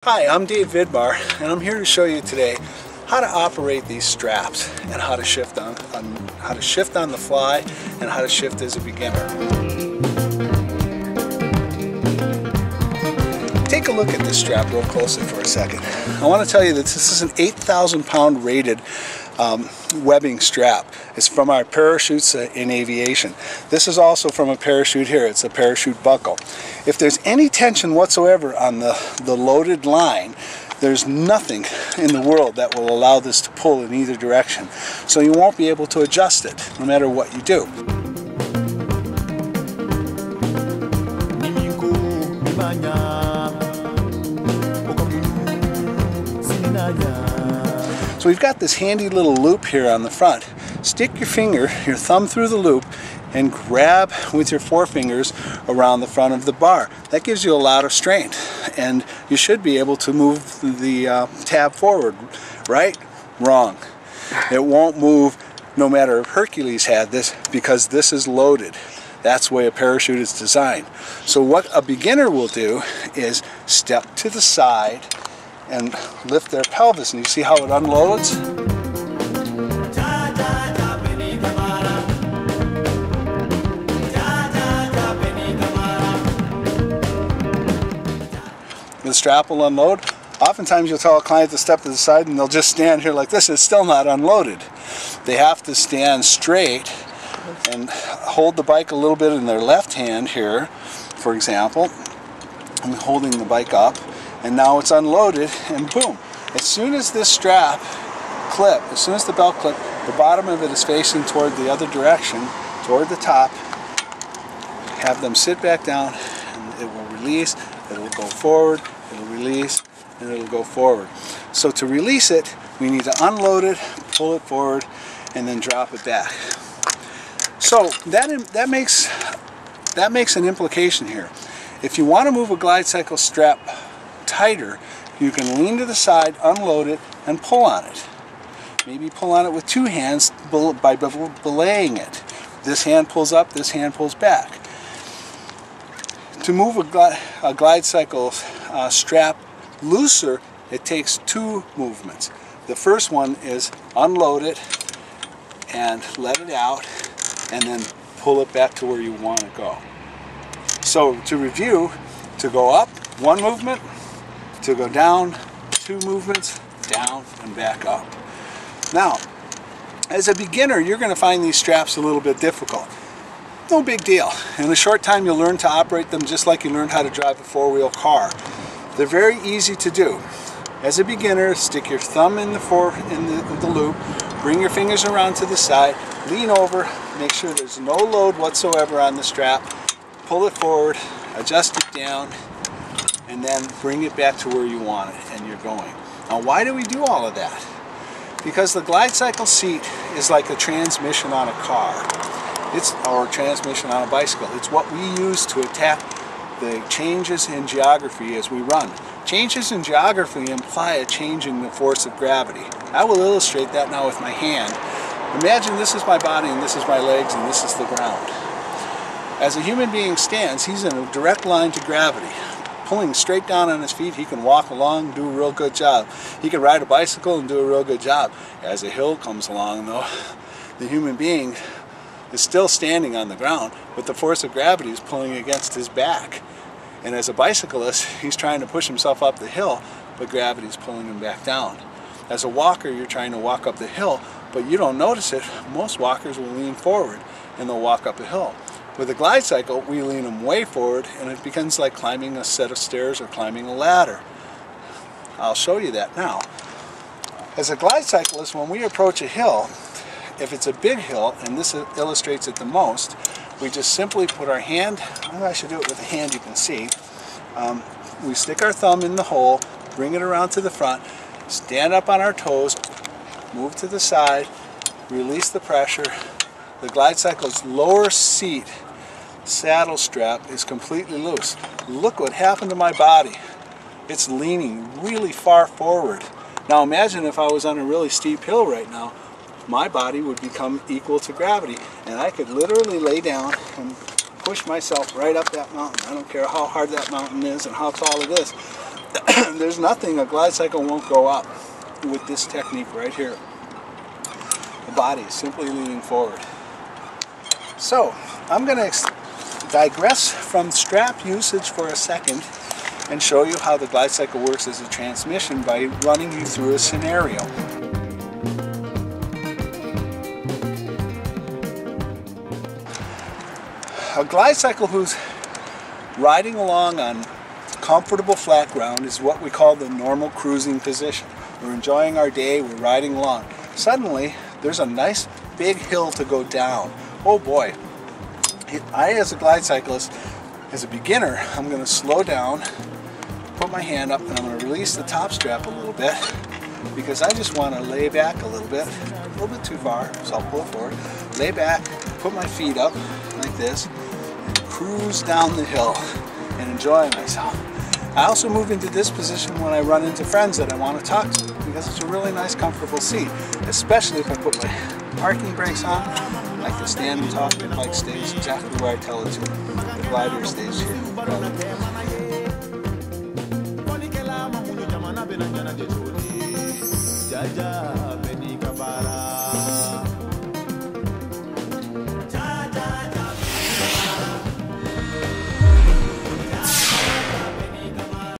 Hi, I'm Dave Vidmar, and I'm here to show you today how to operate these straps and how to shift on the fly and how to shift as a beginner. Take a look at this strap real closely for a second. I want to tell you that this is an 8,000 pound rated webbing strap. It's from our parachutes in aviation. This is also from a parachute here. It's a parachute buckle. If there's any tension whatsoever on the loaded line, there's nothing in the world that will allow this to pull in either direction. So you won't be able to adjust it no matter what you do. So we've got this handy little loop here on the front. Stick your thumb through the loop and grab with your forefingers around the front of the bar. That gives you a lot of strength, and you should be able to move the tab forward. Right? Wrong. It won't move no matter if Hercules had this, because this is loaded. That's the way a parachute is designed. So what a beginner will do is step to the side and lift their pelvis, and you see how it unloads? The strap will unload. Oftentimes you'll tell a client to step to the side and they'll just stand here like this. It's still not unloaded. They have to stand straight and hold the bike a little bit in their left hand here, for example. I'm holding the bike up, and now it's unloaded, and boom. As soon as this strap clip, as soon as the belt clip, the bottom of it is facing toward the other direction, toward the top. Have them sit back down, and it will release, it will go forward, it will release, and it will go forward. So to release it, we need to unload it, pull it forward, and then drop it back. So that makes an implication here. If you want to move a GlideCycle strap tighter, you can lean to the side, unload it, and pull on it. Maybe pull on it with two hands by belaying it. This hand pulls up, this hand pulls back. To move a GlideCycle strap looser, it takes two movements. The first one is unload it and let it out, and then pull it back to where you want to go. So to review, to go up, one movement; to go down, two movements, down and back up. Now, as a beginner, you're going to find these straps a little bit difficult. No big deal. In a short time, you'll learn to operate them just like you learned how to drive a four-wheel car. They're very easy to do. As a beginner, stick your thumb in the loop, bring your fingers around to the side, lean over, make sure there's no load whatsoever on the strap, pull it forward, adjust it down, and then bring it back to where you want it, and you're going. Now, why do we do all of that? Because the GlideCycle seat is like a transmission on a car. Or a transmission on a bicycle. It's what we use to attack the changes in geography as we run. Changes in geography imply a change in the force of gravity. I will illustrate that now with my hand. Imagine this is my body, and this is my legs, and this is the ground. As a human being stands, he's in a direct line to gravity. Pulling straight down on his feet, he can walk along and do a real good job. He can ride a bicycle and do a real good job. As a hill comes along, though, the human being is still standing on the ground, but the force of gravity is pulling against his back. And as a bicyclist, he's trying to push himself up the hill, but gravity is pulling him back down. As a walker, you're trying to walk up the hill, but you don't notice it. Most walkers will lean forward and they'll walk up a hill. With a GlideCycle, we lean them way forward, and it becomes like climbing a set of stairs or climbing a ladder. I'll show you that now. As a GlideCyclist, when we approach a hill, if it's a big hill, and this illustrates it the most, we just simply put our hand, I should do it with a hand you can see. We stick our thumb in the hole, bring it around to the front, stand up on our toes, move to the side, release the pressure. The GlideCycle's lower seat saddle strap is completely loose. Look what happened to my body. It's leaning really far forward. Now imagine if I was on a really steep hill right now. My body would become equal to gravity, and I could literally lay down and push myself right up that mountain. I don't care how hard that mountain is and how tall it is. there's nothing a GlideCycle won't go up with this technique right here. The body is simply leaning forward. So I'm going to digress from strap usage for a second and show you how the GlideCycle works as a transmission by running you through a scenario. A GlideCycle who's riding along on comfortable flat ground is what we call the normal cruising position. We're enjoying our day, we're riding along. Suddenly, there's a nice big hill to go down. Oh boy. I, as a GlideCyclist, as a beginner, I'm going to slow down, put my hand up, and I'm going to release the top strap a little bit because I just want to lay back a little bit too far, so I'll pull it forward, lay back, put my feet up like this, and cruise down the hill and enjoy myself. I also move into this position when I run into friends that I want to talk to because it's a really nice, comfortable seat, especially if I put my parking brakes on. I like to stand and talk, the bike stays exactly where I tell it to. The glider stays here.